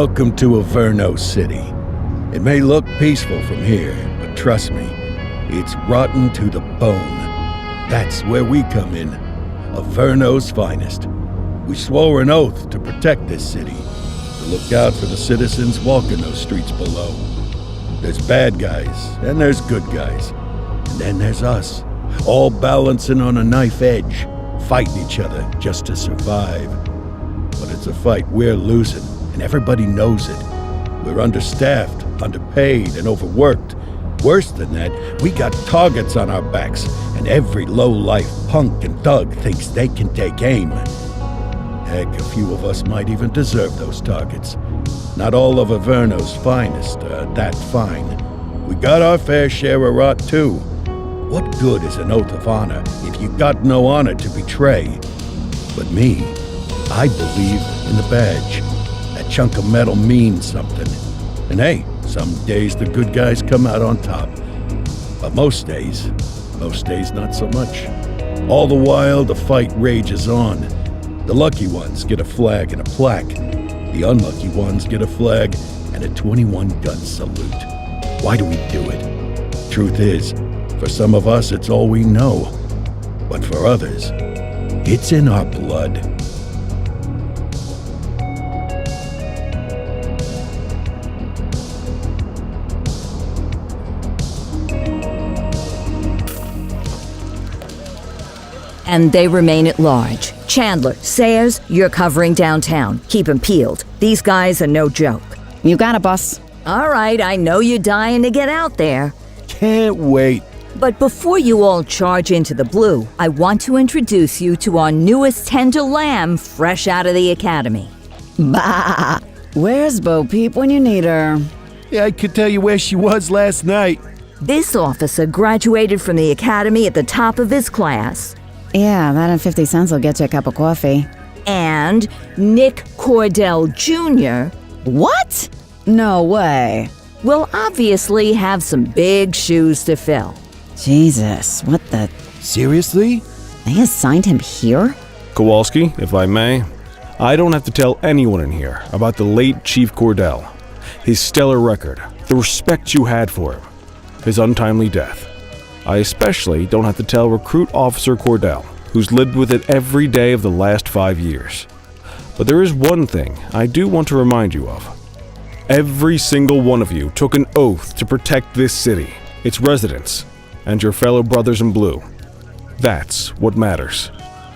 Welcome to Averno City. It may look peaceful from here, but trust me, it's rotten to the bone. That's where we come in. Averno's finest. We swore an oath to protect this city, to look out for the citizens walking those streets below. There's bad guys, and there's good guys. And then there's us, all balancing on a knife edge, fighting each other just to survive. But it's a fight we're losing, and everybody knows it. We're understaffed, underpaid, and overworked. Worse than that, we got targets on our backs, and every low-life punk and thug thinks they can take aim. Heck, a few of us might even deserve those targets. Not all of Averno's finest are that fine. We got our fair share of rot, too. What good is an oath of honor if you got no honor to betray? But me, I believe in the badge. That chunk of metal means something. And hey, some days the good guys come out on top. But most days not so much. All the while, the fight rages on. The lucky ones get a flag and a plaque. The unlucky ones get a flag and a 21-gun salute. Why do we do it? Truth is, for some of us, it's all we know. But for others, it's in our blood. And they remain at large. Chandler, Sayers, you're covering downtown. Keep 'em peeled. These guys are no joke. You got it, boss. All right, I know you're dying to get out there. Can't wait. But before you all charge into the blue, I want to introduce you to our newest tender lamb fresh out of the academy. Bah! Where's Bo Peep when you need her? Yeah, I could tell you where she was last night. This officer graduated from the academy at the top of his class. Yeah, that and 50 cents will get you a cup of coffee. And Nick Cordell Jr. What? No way. will obviously have some big shoes to fill. Jesus, what the... Seriously? They assigned him here? Kowalski, if I may, I don't have to tell anyone in here about the late Chief Cordell, his stellar record, the respect you had for him, his untimely death. I especially don't have to tell Recruit Officer Cordell, who's lived with it every day of the last 5 years. But there is one thing I do want to remind you of. Every single one of you took an oath to protect this city, its residents, and your fellow brothers in blue. That's what matters.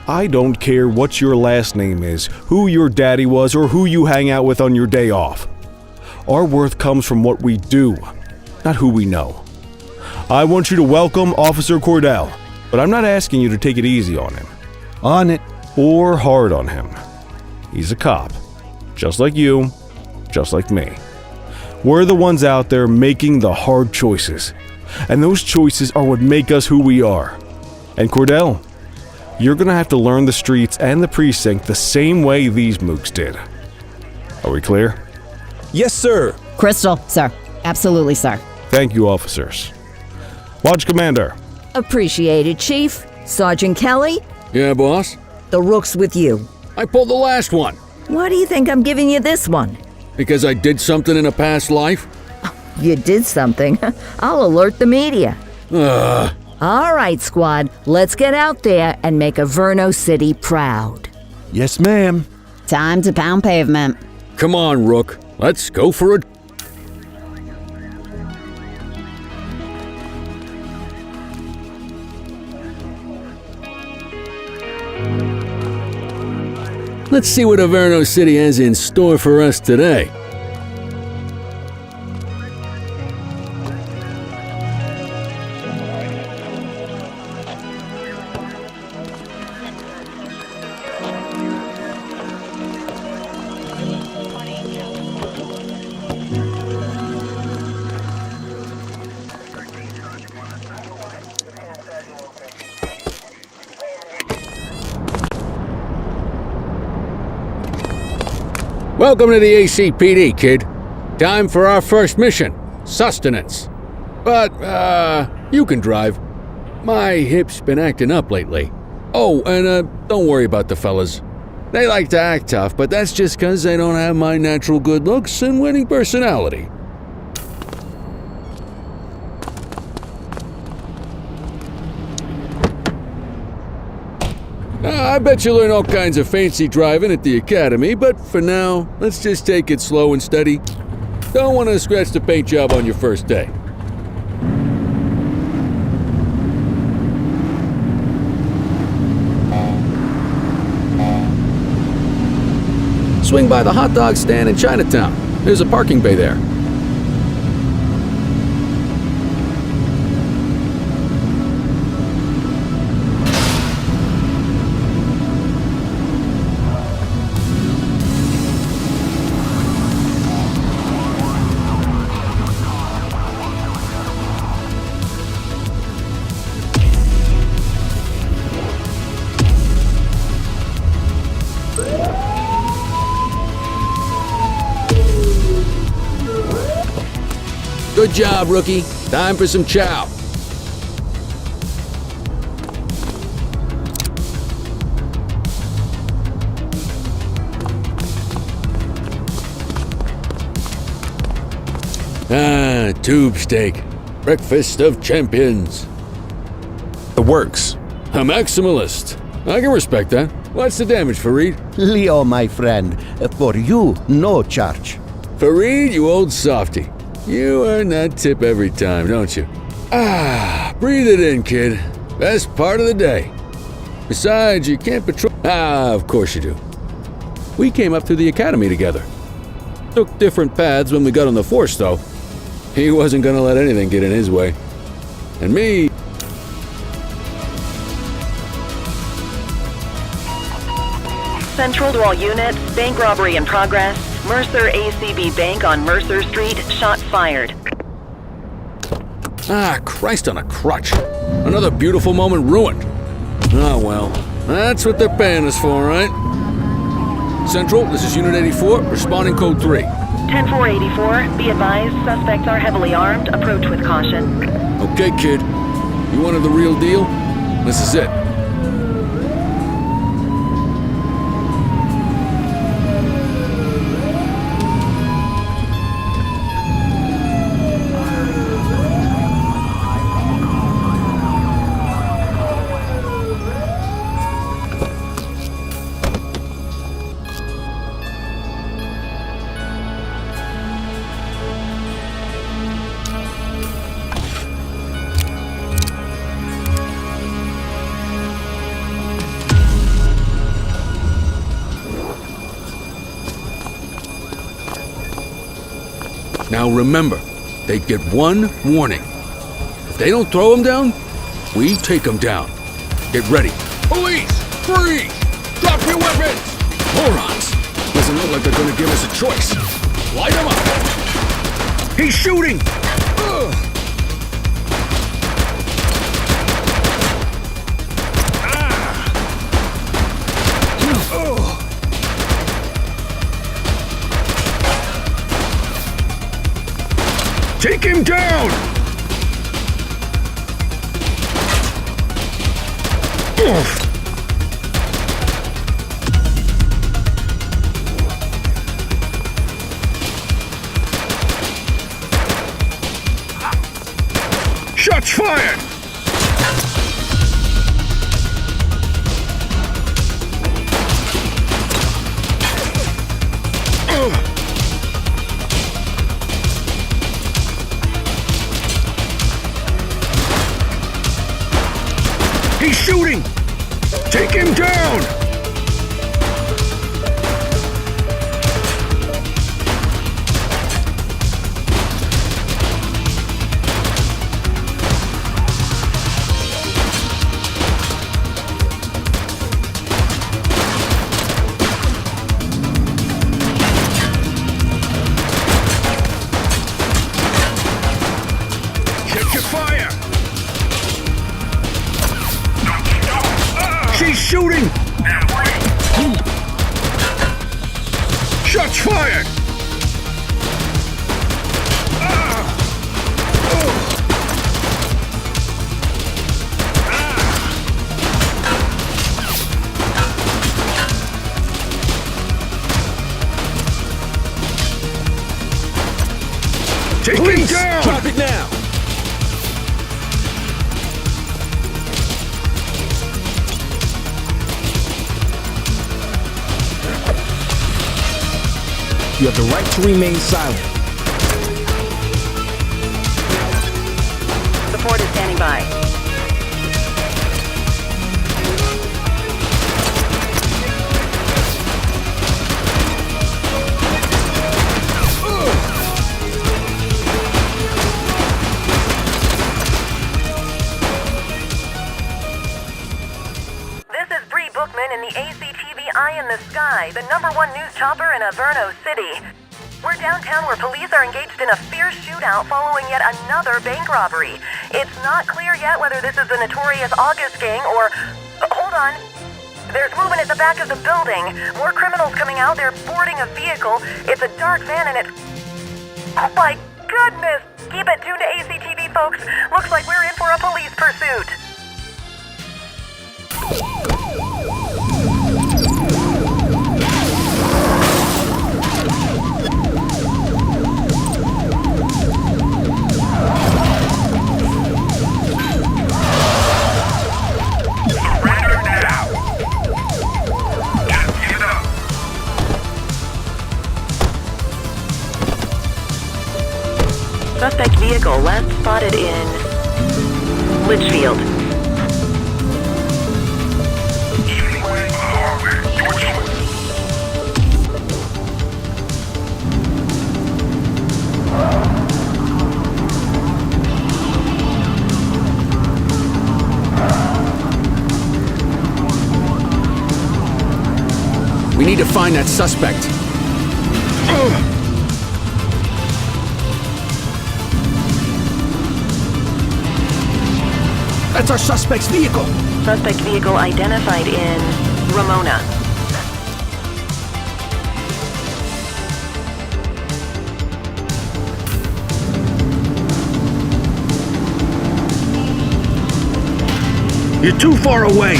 I don't care what your last name is, who your daddy was, or who you hang out with on your day off. Our worth comes from what we do, not who we know. I want you to welcome Officer Cordell, but I'm not asking you to take it easy on him. On it. Or hard on him. He's a cop, just like you, just like me. We're the ones out there making the hard choices, and those choices are what make us who we are. And Cordell, you're gonna have to learn the streets and the precinct the same way these mooks did. Are we clear? Yes, sir. Crystal, sir. Absolutely, sir. Thank you, officers. Lodge Commander. Appreciated, Chief. Sergeant Kelly, Yeah, boss? the rook's with you. I pulled the last one. Why do you think I'm giving you this one? Because I did something in a past life? You did something. I'll alert the media. Ugh. All right, squad, let's get out there and make Averno City proud. Yes, ma'am. Time to pound pavement. Come on, Rook. Let's go for it. Let's see what Averno City has in store for us today. Welcome to the ACPD, kid. Time for our first mission, sustenance. But, you can drive. My hip's been acting up lately. Oh, and don't worry about the fellas. They like to act tough, but that's just 'cause they don't have my natural good looks and winning personality. I bet you learn all kinds of fancy driving at the academy, but for now, let's just take it slow and steady. Don't want to scratch the paint job on your first day. Swing by the hot dog stand in Chinatown. There's a parking bay there. Good job, rookie. Time for some chow. Tube steak. Breakfast of champions. The works. A maximalist. I can respect that. What's the damage, Fareed? Leo, my friend, for you, no charge. Fareed, you old softy. You earn that tip every time, don't you? Breathe it in, kid. Best part of the day. Besides, you can't patrol. Of course you do. We came up through the academy together. Took different paths when we got on the force, though. He wasn't gonna let anything get in his way. And me. Central to all units, bank robbery in progress. Mercer ACB Bank on Mercer Street, shots fired. Christ on a crutch. Another beautiful moment ruined. Oh well, that's what they're paying us for, right? Central, this is Unit 84, responding code 3. 10-484, be advised, suspects are heavily armed, approach with caution. Okay, kid. You wanted the real deal? This is it. Now remember, they get one warning. If they don't throw them down, we take them down. Get ready. Police! Freeze! Drop your weapons! Morons! Doesn't look like they're gonna give us a choice. Light them up! He's shooting! Take him down! Shots fired! He's shooting! Take him down! Check your fire! She's shooting! Shots fired! him down! Drop it now! You have the right to remain silent. The Ford is standing by. In the ACTV Eye in the Sky, the #1 news chopper in Averno City. We're downtown where police are engaged in a fierce shootout following yet another bank robbery. It's not clear yet whether this is the notorious August gang or... hold on. There's movement at the back of the building. More criminals coming out. They're boarding a vehicle. It's a dark van and it's... oh my goodness! Keep it tuned to ACTV, folks. Looks like we're in for a police pursuit. Suspect vehicle last spotted in Litchfield. We need to find that suspect. That's our suspect's vehicle. Suspect vehicle identified in Ramona. You're too far away!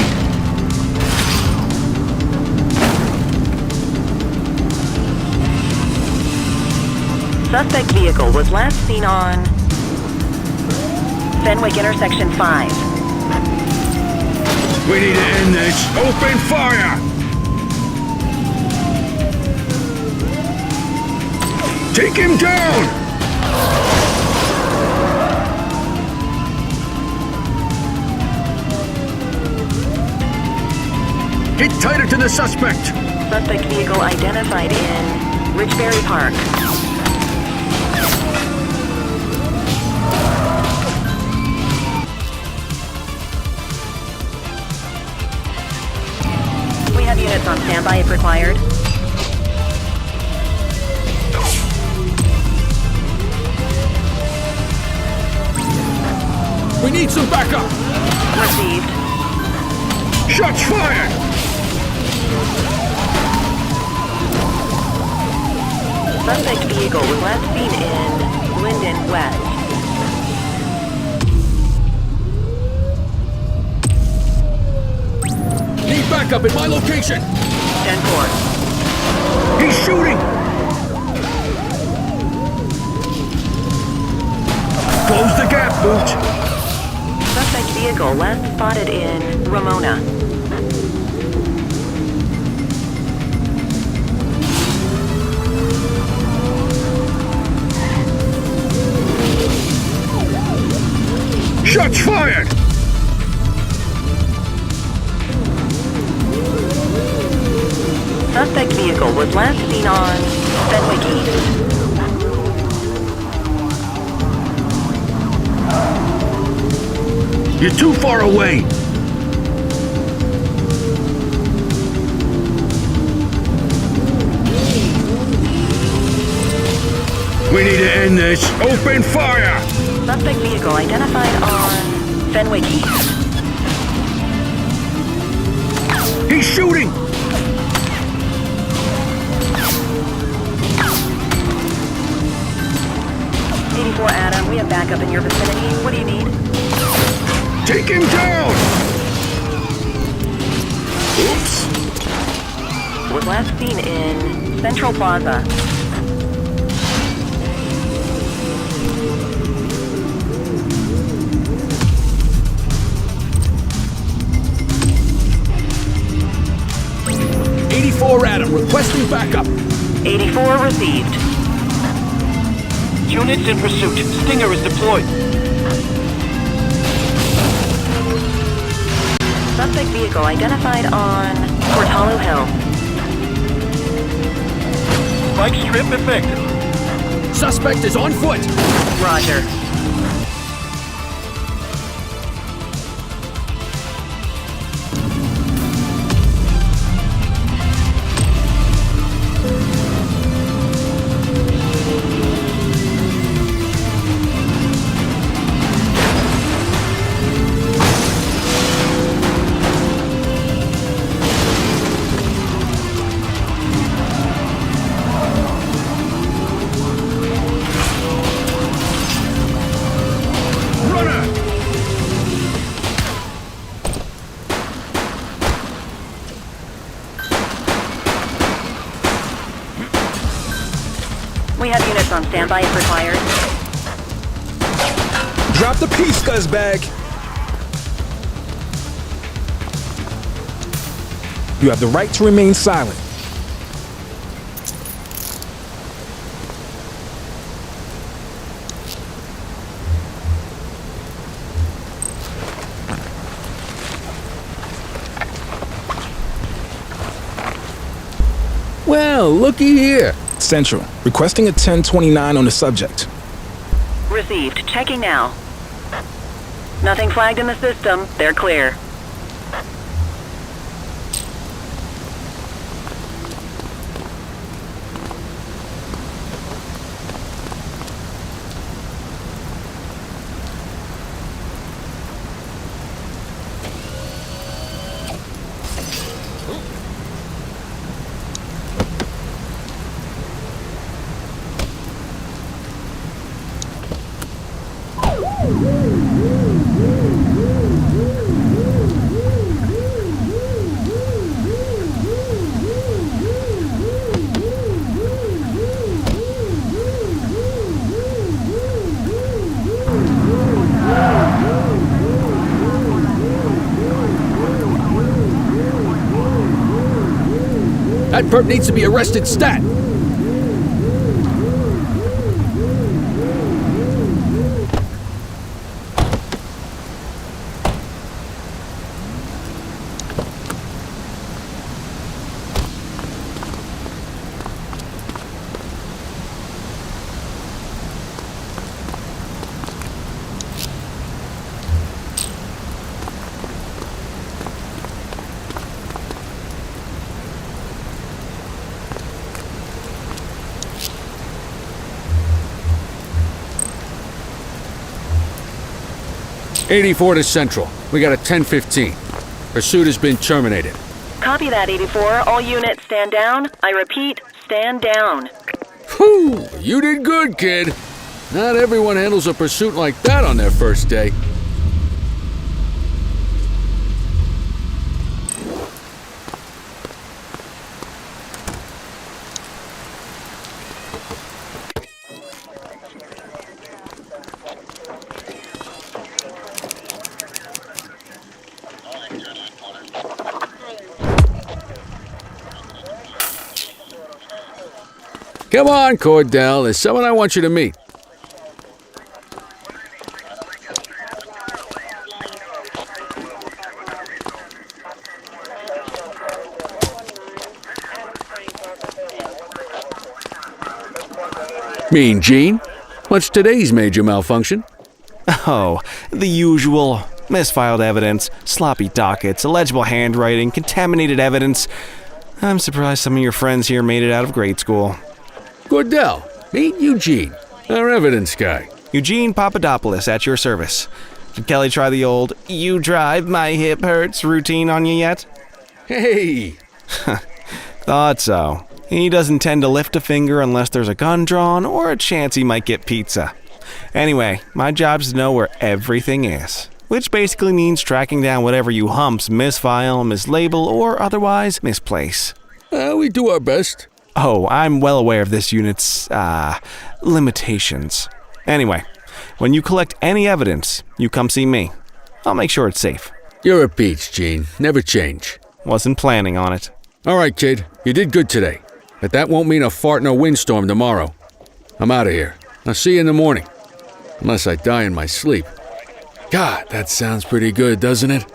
Suspect vehicle was last seen on Fenwick intersection 5. We need to end this! Open fire! Take him down! Get tighter to the suspect! Suspect vehicle identified in Richberry Park. We have units on standby if required. We need some backup! Received. Shots fired! Suspect vehicle was last seen in Linden West. Need backup at my location! 10-4. He's shooting! Close the gap, Booch! Suspect vehicle last spotted in Ramona. Shots fired! Suspect vehicle was last seen on Fenwick East. You're too far away! We need to end this! Open fire! Suspect vehicle identified on Fenwick East. He's shooting! 84 Adam, we have backup in your vicinity. What do you need? Take him down! Oops! Was last seen in Central Plaza. backup. 84 received. Units in pursuit. Stinger is deployed. Suspect vehicle identified on Fort Hollow Hill. Spike strip effective. Suspect is on foot. Roger. We have units on standby if required. Drop the piece, scuzzbag. You have the right to remain silent. Well, looky here. Central, requesting a 1029 on the subject. Received. Checking now. Nothing flagged in the system. They're clear. That perp needs to be arrested stat. '84 to Central. We got a 1015. Pursuit has been terminated. Copy that, 84. All units stand down. I repeat, stand down. Whew! You did good, kid. Not everyone handles a pursuit like that on their first day. Come on, Cordell. There's someone I want you to meet. Mean Gene? What's today's major malfunction? Oh, the usual. Misfiled evidence, sloppy dockets, illegible handwriting, contaminated evidence. I'm surprised some of your friends here made it out of grade school. Cordell, meet Eugene, our evidence guy. Eugene Papadopoulos at your service. Did Kelly try the old, "you drive, my hip hurts" routine on you yet? Hey! Thought so. He doesn't tend to lift a finger unless there's a gun drawn or a chance he might get pizza. Anyway, my job's to know where everything is, which basically means tracking down whatever you humps misfile, mislabel, or otherwise misplace. We do our best. Oh, I'm well aware of this unit's, limitations. Anyway, when you collect any evidence, you come see me. I'll make sure it's safe. You're a peach, Gene. Never change. Wasn't planning on it. All right, kid. You did good today. but that won't mean a fart in a windstorm tomorrow. I'm out of here. I'll see you in the morning. Unless I die in my sleep. God, that sounds pretty good, doesn't it?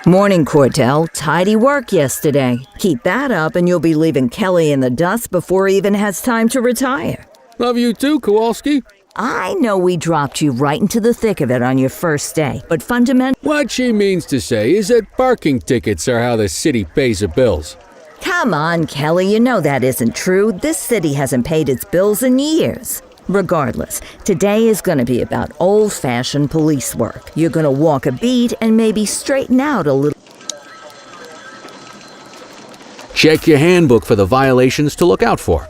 Morning, Cordell. Tidy work yesterday. Keep that up and you'll be leaving Kelly in the dust before he even has time to retire. Love you too, Kowalski. I know we dropped you right into the thick of it on your first day, but What she means to say is that parking tickets are how the city pays the bills. Come on, Kelly, you know that isn't true. This city hasn't paid its bills in years. Regardless, today is going to be about old-fashioned police work. You're going to walk a beat and maybe straighten out a little. Check your handbook for the violations to look out for.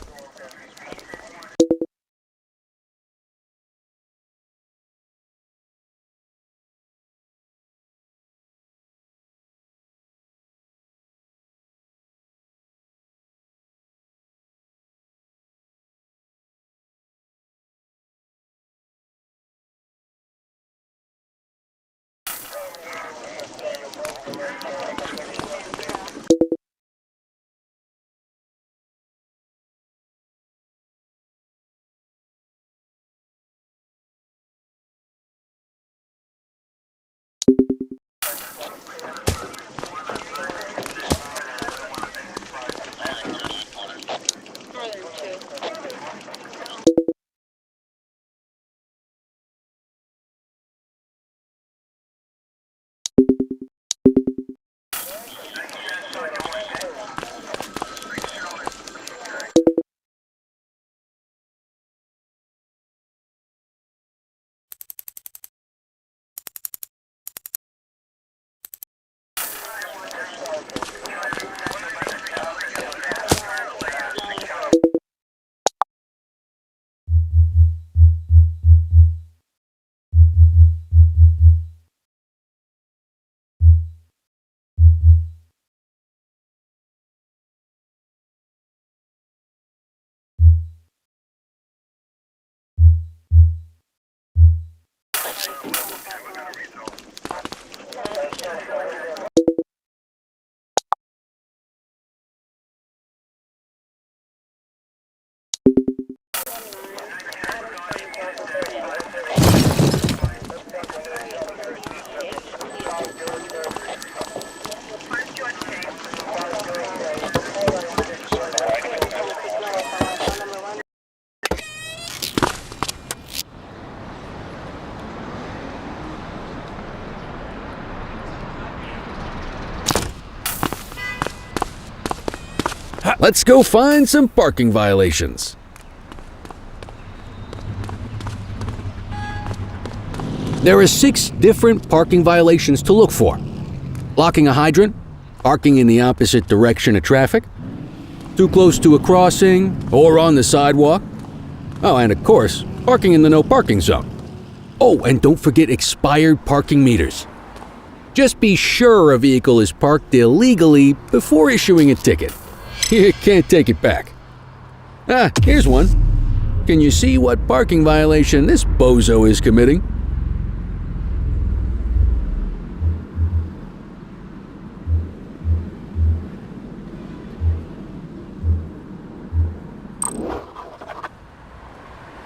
Let's go find some parking violations. There are 6 different parking violations to look for. Blocking a hydrant, parking in the opposite direction of traffic, too close to a crossing or on the sidewalk. Oh, and of course, parking in the no parking zone. Oh, and don't forget expired parking meters. Just be sure a vehicle is parked illegally before issuing a ticket. You can't take it back. Ah, here's one. Can you see what parking violation this bozo is committing?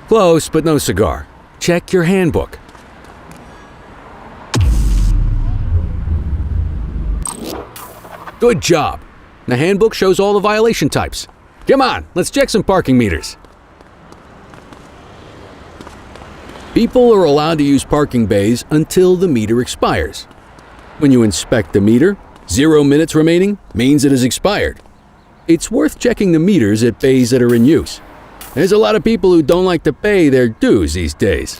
Close, but no cigar. Check your handbook. Good job. The handbook shows all the violation types. Come on, let's check some parking meters. People are allowed to use parking bays until the meter expires. When you inspect the meter, 0 minutes remaining means it has expired. It's worth checking the meters at bays that are in use. There's a lot of people who don't like to pay their dues these days.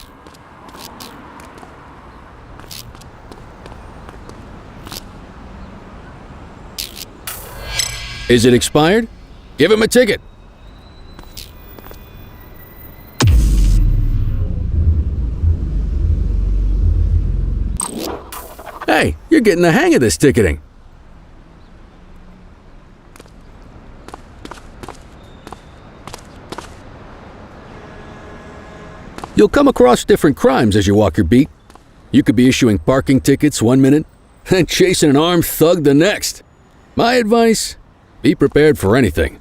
Is it expired? Give him a ticket. Hey, you're getting the hang of this ticketing. You'll come across different crimes as you walk your beat. You could be issuing parking tickets 1 minute and chasing an armed thug the next. My advice, be prepared for anything.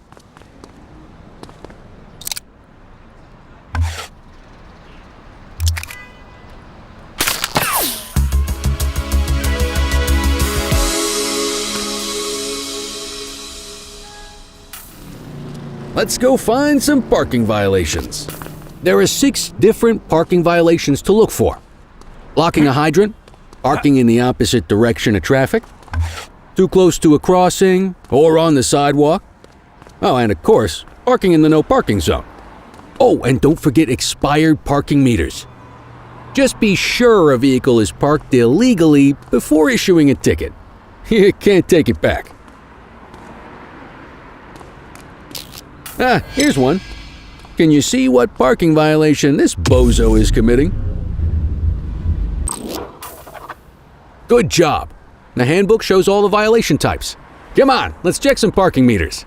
Let's go find some parking violations. There are 6 different parking violations to look for. Blocking a hydrant, parking in the opposite direction of traffic, too close to a crossing or on the sidewalk. Oh, and of course, parking in the no parking zone. Oh, and don't forget expired parking meters. Just be sure a vehicle is parked illegally before issuing a ticket. You can't take it back. Here's one. Can you see what parking violation this bozo is committing? Good job. The handbook shows all the violation types. Come on, let's check some parking meters.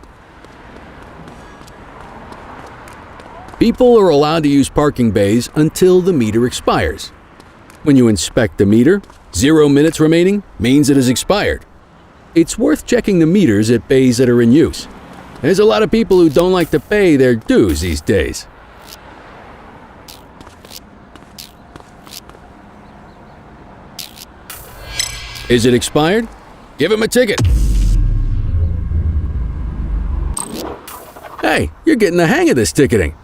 People are allowed to use parking bays until the meter expires. When you inspect the meter, 0 minutes remaining means it has expired. It's worth checking the meters at bays that are in use. There's a lot of people who don't like to pay their dues these days. Is it expired? Give him a ticket. Hey, you're getting the hang of this ticketing.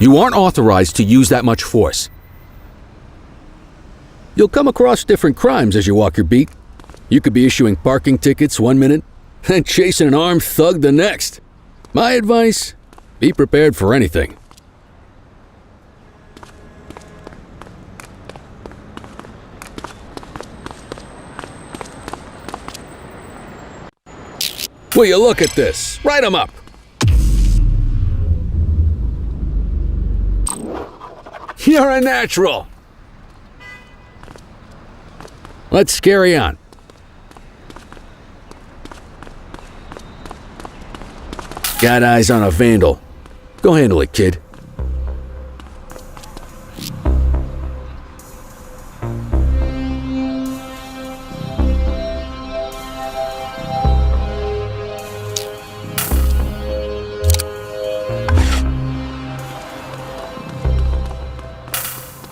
You aren't authorized to use that much force. You'll come across different crimes as you walk your beat. You could be issuing parking tickets 1 minute and chasing an armed thug the next. My advice, be prepared for anything. Will you look at this? Write 'em up. You're a natural. Let's carry on. Got eyes on a vandal. Go handle it, kid.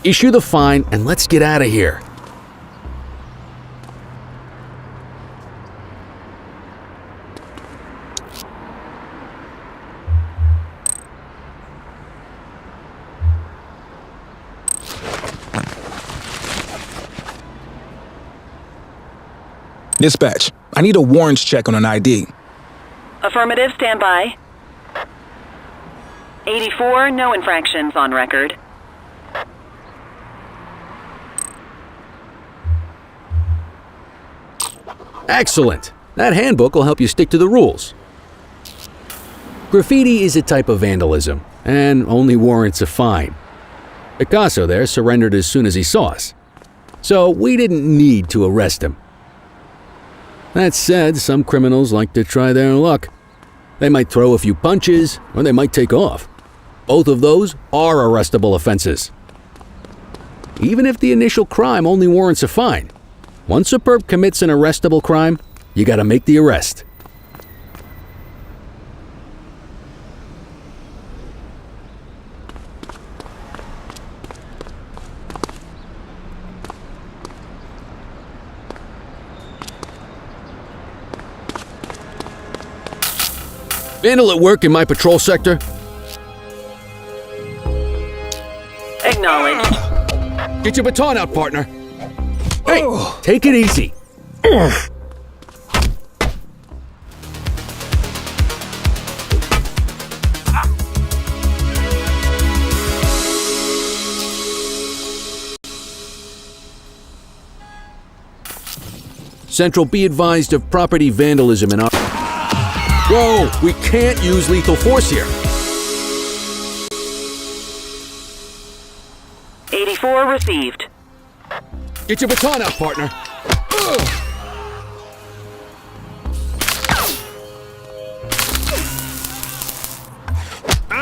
Issue the fine and let's get out of here. Dispatch, I need a warrants check on an ID. Affirmative, stand by. 84, no infractions on record. Excellent. That handbook will help you stick to the rules. Graffiti is a type of vandalism, and only warrants a fine. Picasso there surrendered as soon as he saw us. So we didn't need to arrest him. That said, some criminals like to try their luck. They might throw a few punches, or they might take off. Both of those are arrestable offenses. Even if the initial crime only warrants a fine, once a perp commits an arrestable crime, you gotta make the arrest. Vandal at work in my patrol sector? Acknowledged. Get your baton out, partner. Hey, take it easy. Central, be advised of property vandalism in our... Whoa! We can't use lethal force here! 84 received. Get your baton out, partner! Ugh.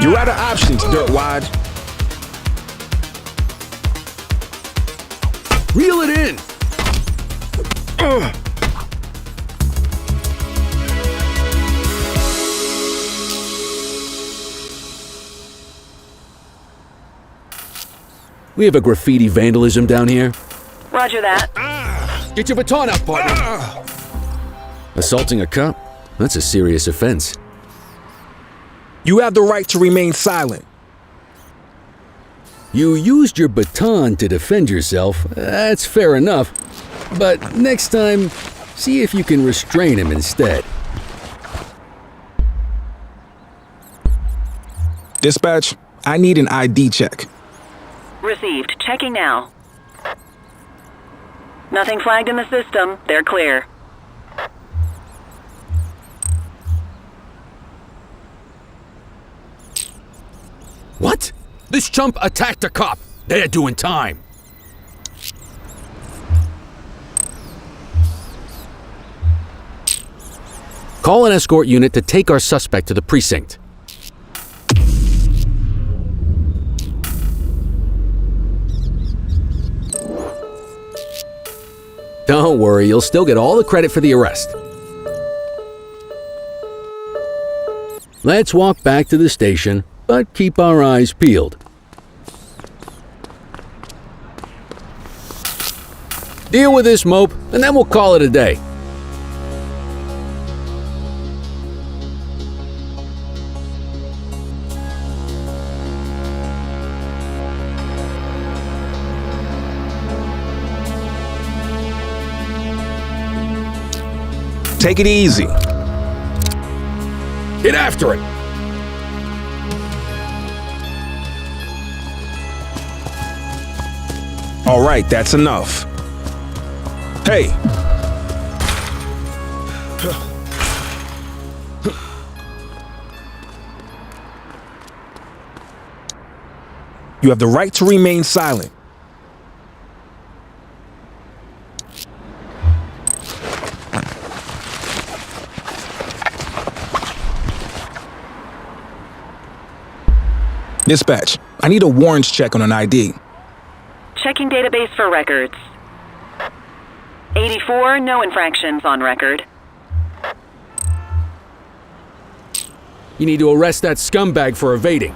You're out of options, dirtwad. Reel it in! Ugh. We have a graffiti vandalism down here. Roger that. Get your baton out, partner! Assaulting a cop? That's a serious offense. You have the right to remain silent. You used your baton to defend yourself. That's fair enough. But next time, see if you can restrain him instead. Dispatch, I need an ID check. Received. Checking now. Nothing flagged in the system. They're clear. What? This chump attacked a cop. They're doing time. Call an escort unit to take our suspect to the precinct. Don't worry, you'll still get all the credit for the arrest. Let's walk back to the station, but keep our eyes peeled. Deal with this mope, and then we'll call it a day. Take it easy. Get after it! All right, that's enough. Hey. You have the right to remain silent. Dispatch, I need a warrants check on an ID. Checking database for records. 84, no infractions on record. You need to arrest that scumbag for evading.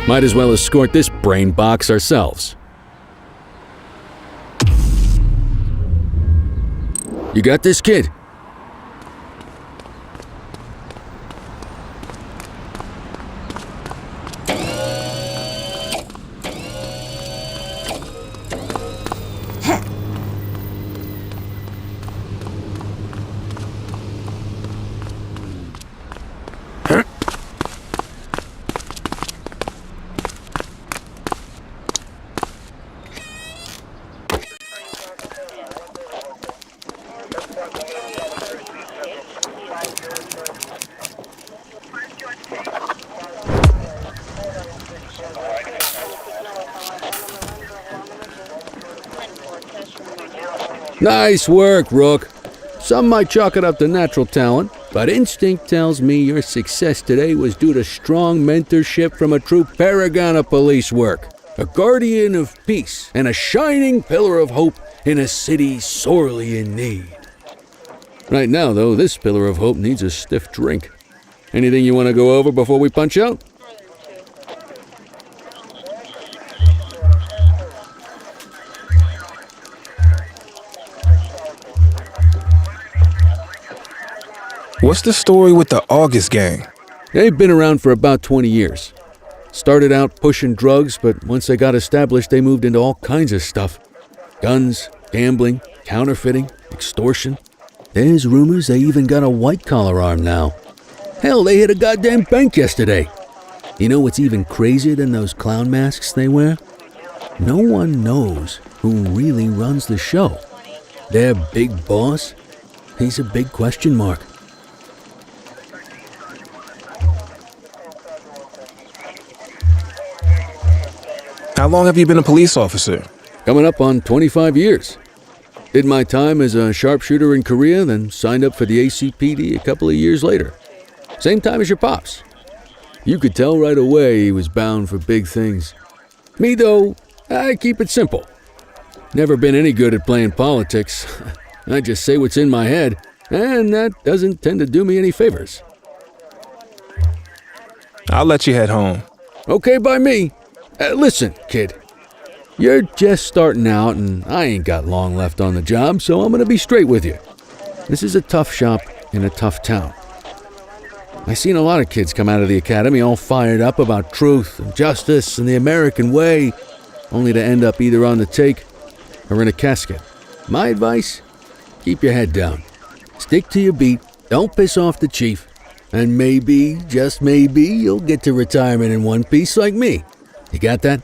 Might as well escort this brain box ourselves. You got this, kid? Nice work, Rook. Some might chalk it up to natural talent, but instinct tells me your success today was due to strong mentorship from a true paragon of police work, a guardian of peace, and a shining pillar of hope in a city sorely in need. Right now, though, this pillar of hope needs a stiff drink. Anything you want to go over before we punch out? What's the story with the August gang? They've been around for about 20 years. Started out pushing drugs, but once they got established, they moved into all kinds of stuff. Guns, gambling, counterfeiting, extortion. There's rumors they even got a white-collar arm now. Hell, they hit a goddamn bank yesterday. You know what's even crazier than those clown masks they wear? No one knows who really runs the show. Their big boss? He's a big question mark. How long have you been a police officer? Coming up on 25 years. Did my time as a sharpshooter in Korea, then signed up for the ACPD a couple of years later. Same time as your pops. You could tell right away he was bound for big things. Me, though, I keep it simple. Never been any good at playing politics. I just say what's in my head, and that doesn't tend to do me any favors. I'll let you head home. Okay by me. Listen, kid. You're just starting out, and I ain't got long left on the job, so I'm gonna be straight with you. This is a tough shop in a tough town. I seen a lot of kids come out of the academy all fired up about truth and justice and the American way, only to end up either on the take or in a casket. My advice? Keep your head down. Stick to your beat, don't piss off the chief, and maybe, just maybe, you'll get to retirement in one piece like me. You got that?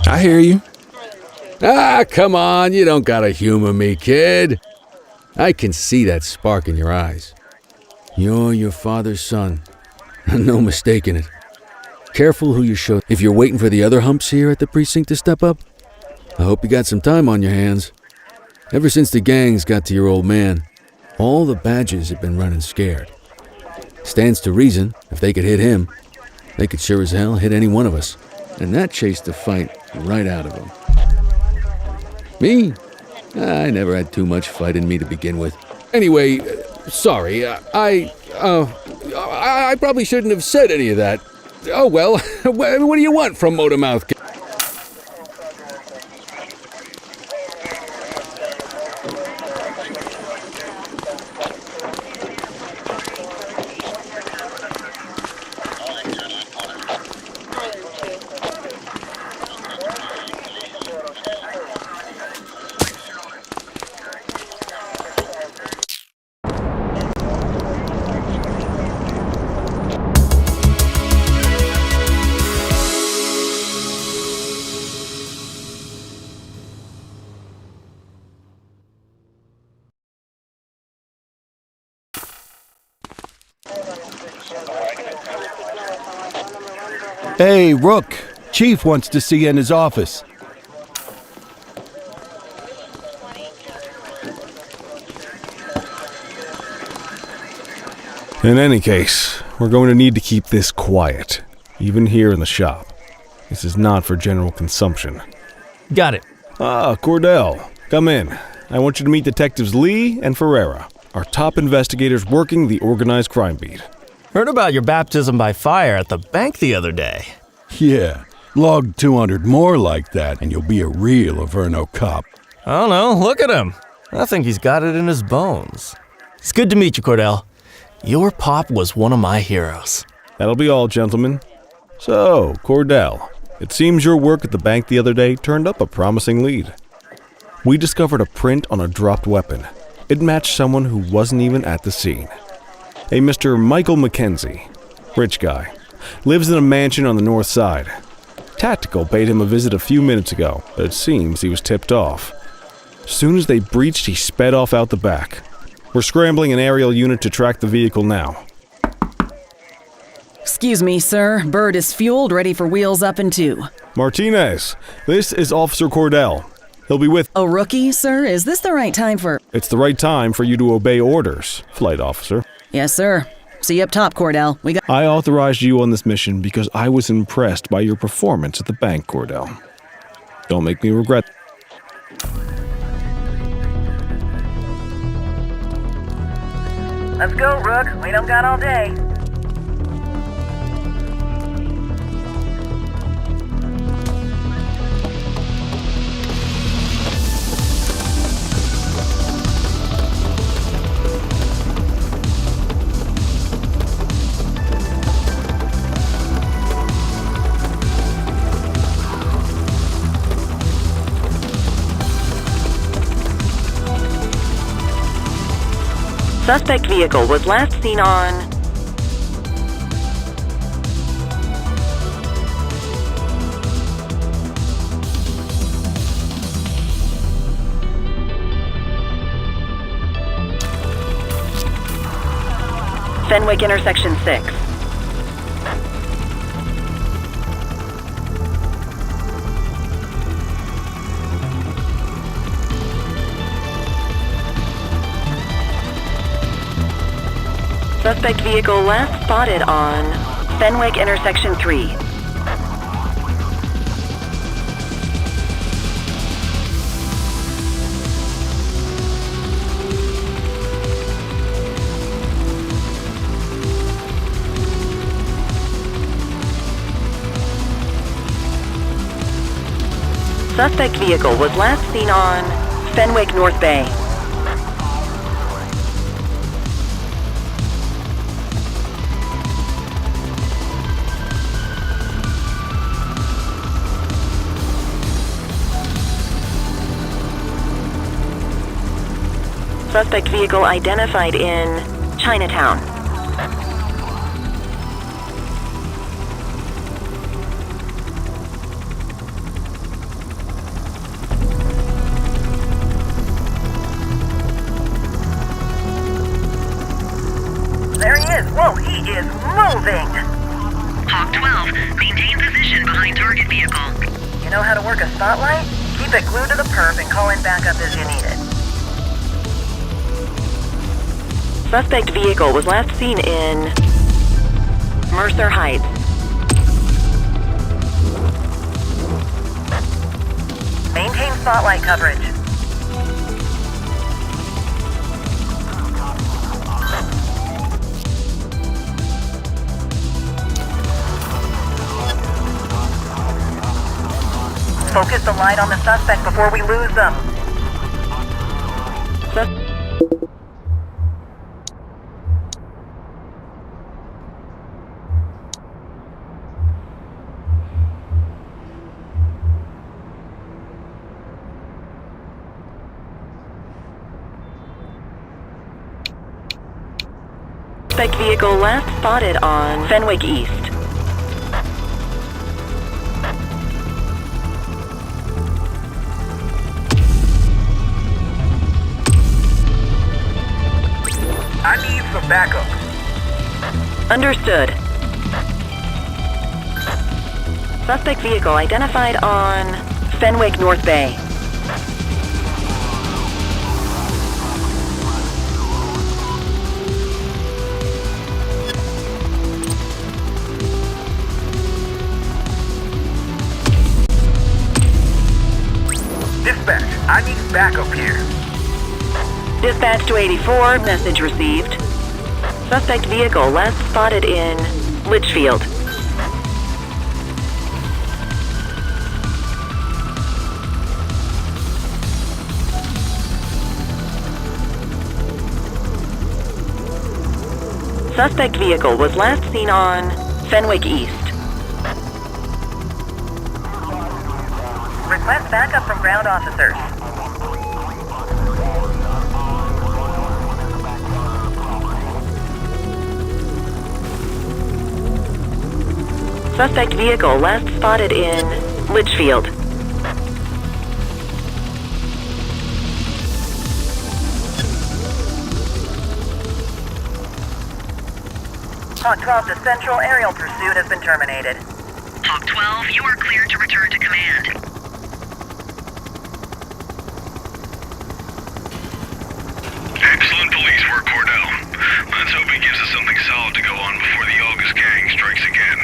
I hear you. Ah, come on, you don't gotta humor me, kid. I can see that spark in your eyes. You're your father's son. No mistaking it. Careful who you show. If you're waiting for the other humps here at the precinct to step up, I hope you got some time on your hands. Ever since the gangs got to your old man, all the badges have been running scared. Stands to reason, if they could hit him, they could sure as hell hit any one of us. And that chased the fight right out of him. Me? I never had too much fight in me to begin with. Anyway, sorry, I probably shouldn't have said any of that. Oh well, what do you want from Motormouth? Hey, Rook. Chief wants to see you in his office. In any case, we're going to need to keep this quiet, even here in the shop. This is not for general consumption. Got it. Ah, Cordell, come in. I want you to meet Detectives Lee and Ferreira, our top investigators working the organized crime beat. Heard about your baptism by fire at the bank the other day. Yeah, log 200 more like that and you'll be a real Averno cop. I don't know, look at him. I think he's got it in his bones. It's good to meet you, Cordell. Your pop was one of my heroes. That'll be all, gentlemen. So, Cordell, it seems your work at the bank the other day turned up a promising lead. We discovered a print on a dropped weapon. It matched someone who wasn't even at the scene. A Mr. Michael McKenzie, rich guy, lives in a mansion on the north side. Tactical paid him a visit a few minutes ago, but it seems he was tipped off. Soon as they breached, he sped off out the back. We're scrambling an aerial unit to track the vehicle now. Excuse me, sir. Bird is fueled, ready for wheels up in 2. Martinez, this is Officer Cordell. He'll be with... A rookie, sir? Is this the right time for... It's the right time for you to obey orders, flight officer. Yes, sir. See you up top, Cordell. I authorized you on this mission because I was impressed by your performance at the bank, Cordell. Don't make me regret. Let's go, Rook. We don't got all day. Suspect vehicle was last seen on Fenwick intersection 6. Suspect vehicle last spotted on Fenwick intersection 3. Suspect vehicle was last seen on Fenwick North Bay. Suspect vehicle identified in Chinatown. There he is. Whoa, he is moving. Hawk 12, maintain position behind target vehicle. You know how to work a spotlight? Keep it glued to the perp and call in backup as you need it. Suspect vehicle was last seen in Mercer Heights. Maintain spotlight coverage. Focus the light on the suspect before we lose them. Suspect vehicle last spotted on Fenwick East. I need some backup. Understood. Suspect vehicle identified on Fenwick North Bay. Dispatch, I need backup here. Dispatch to 84, message received. Suspect vehicle last spotted in Litchfield. Suspect vehicle was last seen on Fenwick East. Request backup from ground officers. Suspect vehicle last spotted in Litchfield. Hawk 12 to Central, aerial pursuit has been terminated. Hawk 12, you are cleared to return to command. Excellent police work, Cordell. Let's hope he gives us something solid to go on before the August gang strikes again.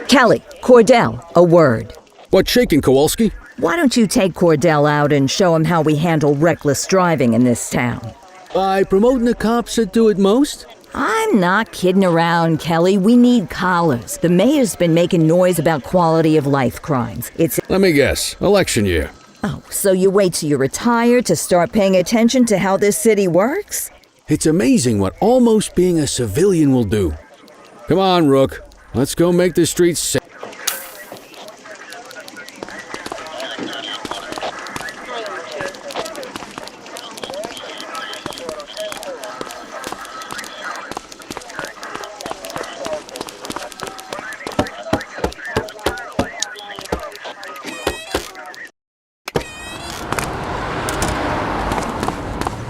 Kelly, Cordell, a word. What's shaking, Kowalski? Why don't you take Cordell out and show him how we handle reckless driving in this town? By promoting the cops that do it most? I'm not kidding around, Kelly. We need collars. The mayor's been making noise about quality of life crimes. Let me guess. Election year. Oh, so you wait till you retire to start paying attention to how this city works? It's amazing what almost being a civilian will do. Come on, Rook. Let's go make the streets safe.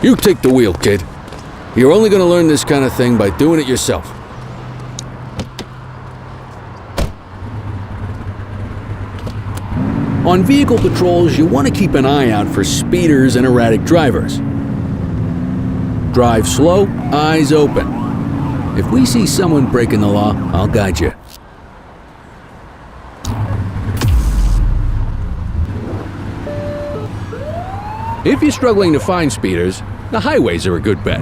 You take the wheel, kid. You're only gonna learn this kind of thing by doing it yourself. On vehicle patrols, you want to keep an eye out for speeders and erratic drivers. Drive slow, eyes open. If we see someone breaking the law, I'll guide you. If you're struggling to find speeders, the highways are a good bet.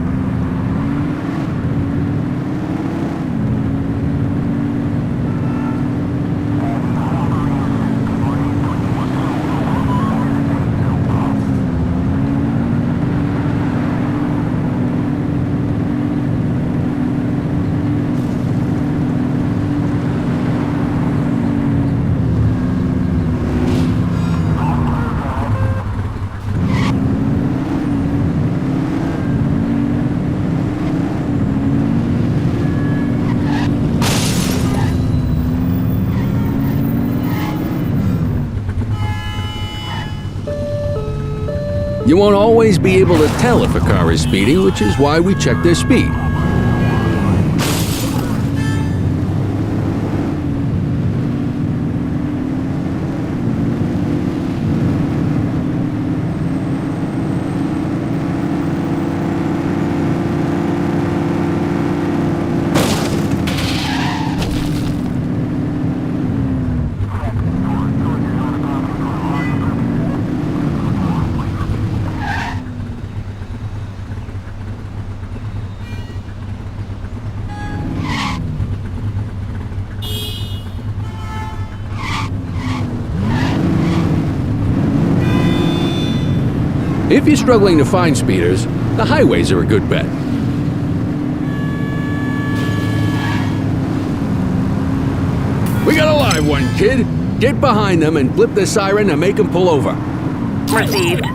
You won't always be able to tell if a car is speeding, which is why we check their speed. If you're struggling to find speeders, the highways are a good bet. We got a live one, kid. Get behind them and flip the siren and make them pull over. Received.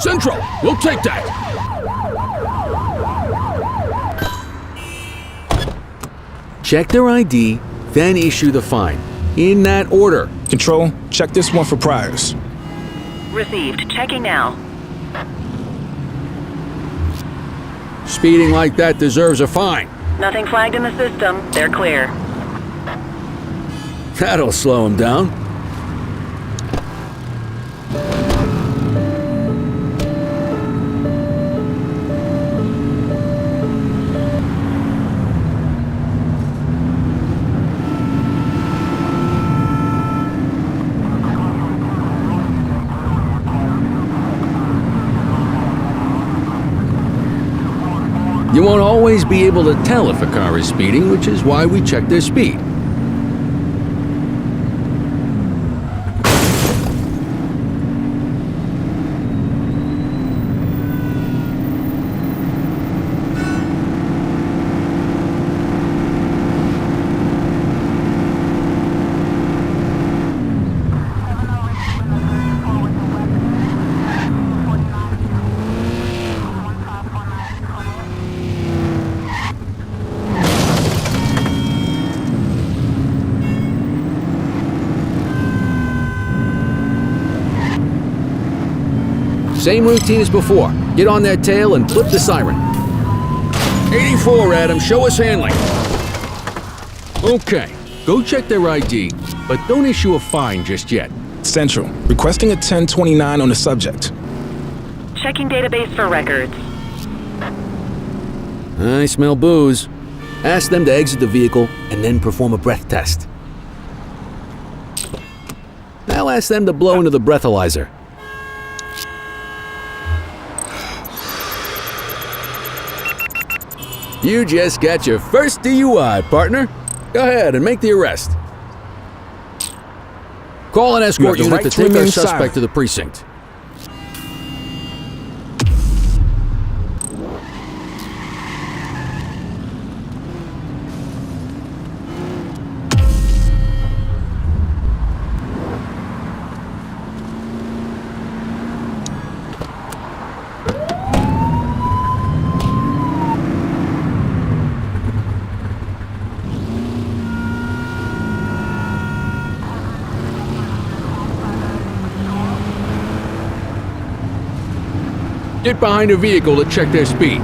Central, we'll take that. Check their ID, then issue the fine. In that order. Control, check this one for priors. Received. Checking now. Speeding like that deserves a fine. Nothing flagged in the system. They're clear. That'll slow them down. You won't always be able to tell if a car is speeding, which is why we check their speed. Same routine as before. Get on their tail and flip the siren. 84, Adam. Show us handling. Okay. Go check their ID, but don't issue a fine just yet. Central, requesting a 1029 on the subject. Checking database for records. I smell booze. Ask them to exit the vehicle and then perform a breath test. Now ask them to blow into the breathalyzer. You just got your first DUI, partner. Go ahead and make the arrest. Call an escort unit to take our suspect to the precinct. Get behind a vehicle to check their speed.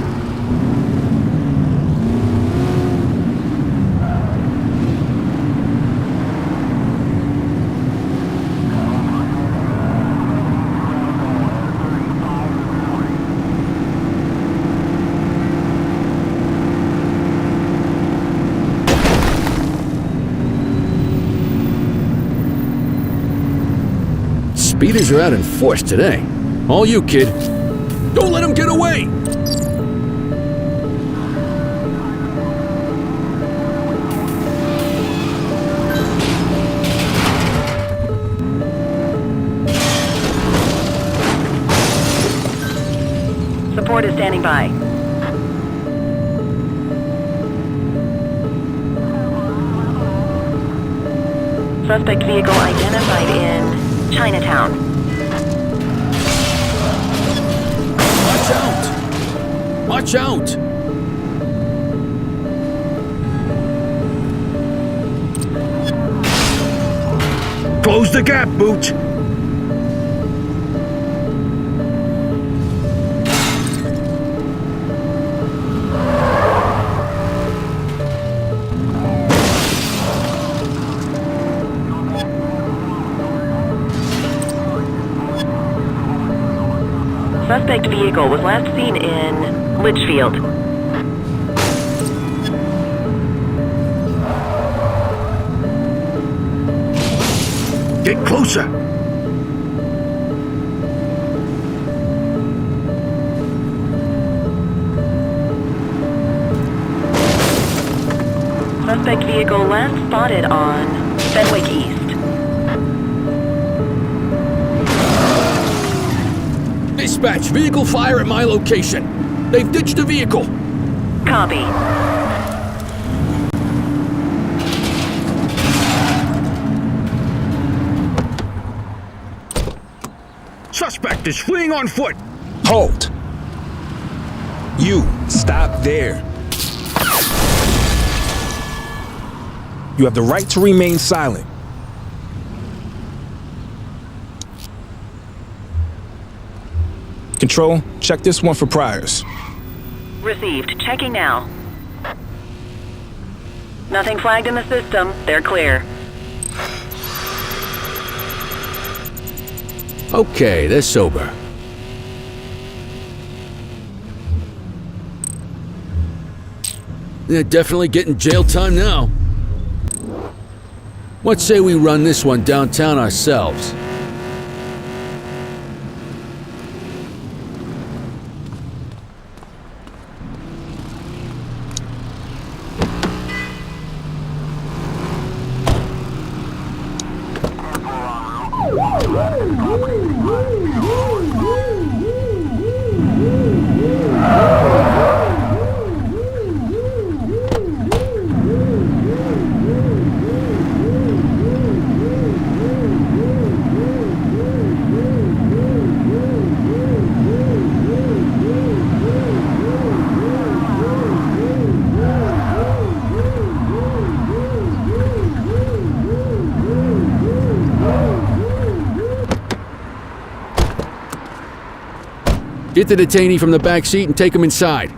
Speeders are out in force today. All you, kid. Don't let him get away! Support is standing by. Suspect vehicle identified in Chinatown. Watch out! Watch out! Close the gap, Booch! Suspect vehicle was last seen in Litchfield. Get closer! Suspect vehicle last spotted on Fenwick East. Dispatch, vehicle fire at my location. They've ditched a vehicle. Copy. Suspect is fleeing on foot! Halt! You, stop there. You have the right to remain silent. Control, check this one for priors. Received. Checking now. Nothing flagged in the system. They're clear. Okay, they're sober. They're definitely getting jail time now. What say we run this one downtown ourselves? Get the detainee from the back seat and take him inside.